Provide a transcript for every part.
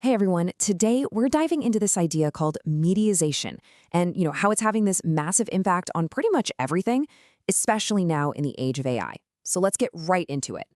Hey everyone, today we're diving into this idea called mediatization and how it's having this massive impact on pretty much everything, especially now in the age of AI. So let's get right into it.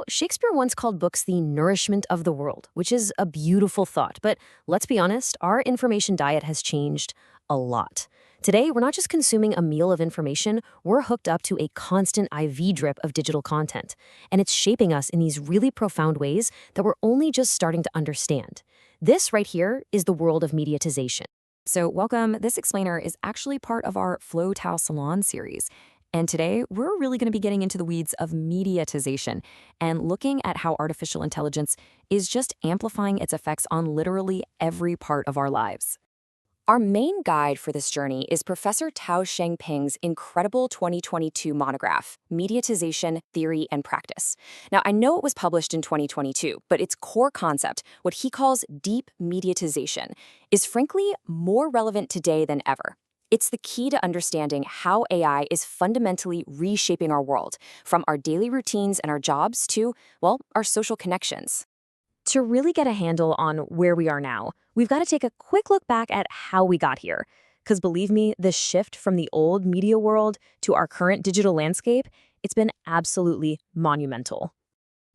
Shakespeare once called books the nourishment of the world, which is a beautiful thought. But let's be honest, our information diet has changed a lot. Today, we're not just consuming a meal of information, we're hooked up to a constant IV drip of digital content. And it's shaping us in these really profound ways that we're only just starting to understand. This right here is the world of mediatization. So welcome, this explainer is actually part of our Flow Tao Salon series. And today, we're really going to be getting into the weeds of mediatization and looking at how artificial intelligence is just amplifying its effects on literally every part of our lives. Our main guide for this journey is Professor Tao Sheng-Ping's incredible 2022 monograph, Mediatization, Theory, and Practice. Now, I know it was published in 2022, but its core concept, what he calls deep mediatization, is frankly more relevant today than ever. It's the key to understanding how AI is fundamentally reshaping our world, from our daily routines and our jobs to, well, our social connections. To really get a handle on where we are now, we've got to take a quick look back at how we got here. Because believe me, the shift from the old media world to our current digital landscape, it's been absolutely monumental.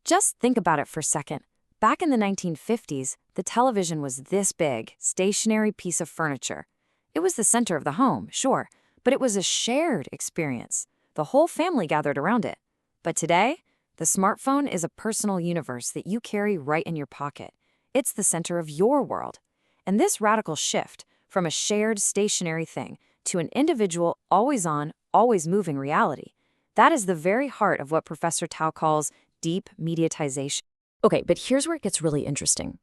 Just think about it for a second. Back in the 1950s, the television was this big, stationary piece of furniture. It was the center of the home, sure, but it was a shared experience. The whole family gathered around it. But today, the smartphone is a personal universe that you carry right in your pocket. It's the center of your world. And this radical shift from a shared stationary thing to an individual, always-on, always-moving reality, that is the very heart of what Professor Tao calls deep mediatization. Okay, but here's where it gets really interesting.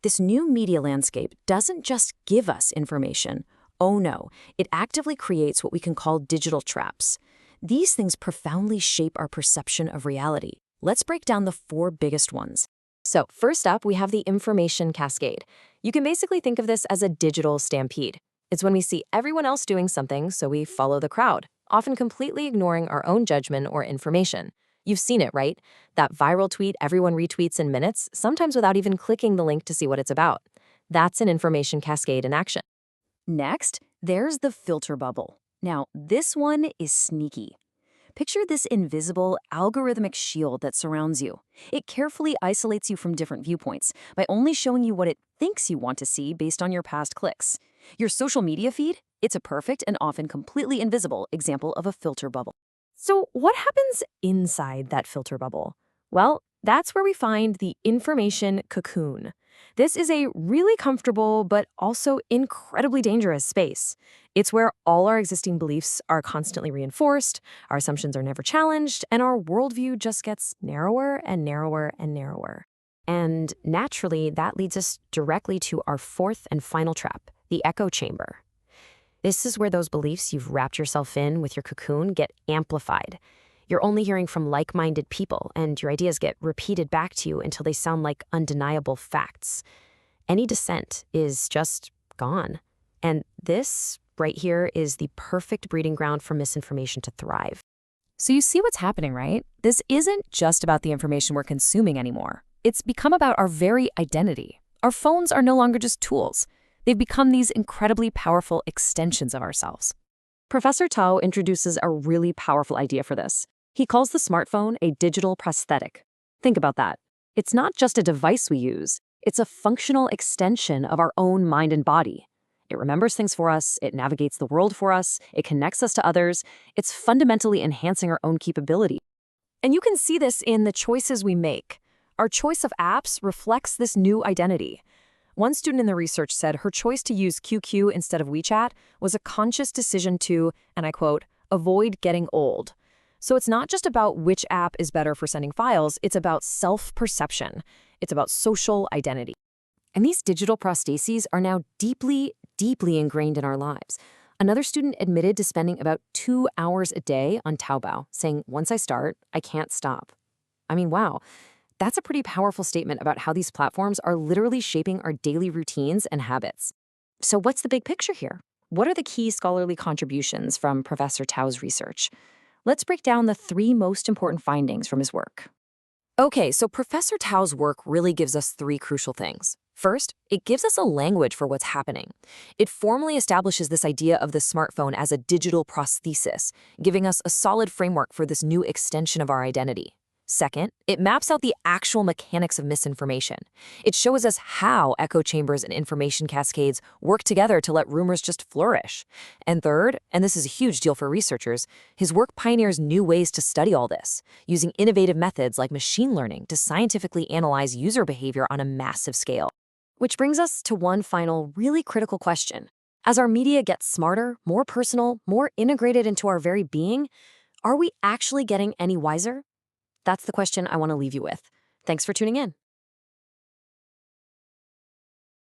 This new media landscape doesn't just give us information. Oh no, it actively creates what we can call digital traps. These things profoundly shape our perception of reality. Let's break down the four biggest ones. So first up, we have the information cascade. You can basically think of this as a digital stampede. It's when we see everyone else doing something, so we follow the crowd, often completely ignoring our own judgment or information. You've seen it, right? That viral tweet everyone retweets in minutes, sometimes without even clicking the link to see what it's about. That's an information cascade in action. Next, there's the filter bubble. Now, this one is sneaky. Picture this invisible, algorithmic shield that surrounds you. It carefully isolates you from different viewpoints by only showing you what it thinks you want to see based on your past clicks. Your social media feed? It's a perfect and often completely invisible example of a filter bubble. So what happens inside that filter bubble? Well, that's where we find the information cocoon. This is a really comfortable but also incredibly dangerous space. It's where all our existing beliefs are constantly reinforced, our assumptions are never challenged, and our worldview just gets narrower and narrower and narrower. And naturally, that leads us directly to our fourth and final trap, the echo chamber. This is where those beliefs you've wrapped yourself in with your cocoon get amplified. You're only hearing from like-minded people, and your ideas get repeated back to you until they sound like undeniable facts. Any dissent is just gone. And this, right here, is the perfect breeding ground for misinformation to thrive. So you see what's happening, right? This isn't just about the information we're consuming anymore. It's become about our very identity. Our phones are no longer just tools. They've become these incredibly powerful extensions of ourselves. Professor Tao introduces a really powerful idea for this. He calls the smartphone a digital prosthetic. Think about that. It's not just a device we use. It's a functional extension of our own mind and body. It remembers things for us, it navigates the world for us, it connects us to others. It's fundamentally enhancing our own capability. And you can see this in the choices we make. Our choice of apps reflects this new identity. One student in the research said her choice to use QQ instead of WeChat was a conscious decision to, and I quote, avoid getting old. So it's not just about which app is better for sending files, it's about self-perception. It's about social identity. And these digital prostheses are now deeply, deeply ingrained in our lives. Another student admitted to spending about 2 hours a day on Taobao, saying, once I start, I can't stop. I mean, wow. That's a pretty powerful statement about how these platforms are literally shaping our daily routines and habits. So what's the big picture here? What are the key scholarly contributions from Professor Tao's research? Let's break down the 3 most important findings from his work. Okay, so Professor Tao's work really gives us 3 crucial things. First, it gives us a language for what's happening. It formally establishes this idea of the smartphone as a digital prosthesis, giving us a solid framework for this new extension of our identity. Second, it maps out the actual mechanics of misinformation. It shows us how echo chambers and information cascades work together to let rumors just flourish. And third, and this is a huge deal for researchers, his work pioneers new ways to study all this, using innovative methods like machine learning to scientifically analyze user behavior on a massive scale. Which brings us to one final, really critical question. As our media gets smarter, more personal, more integrated into our very being, are we actually getting any wiser? That's the question I want to leave you with. Thanks for tuning in.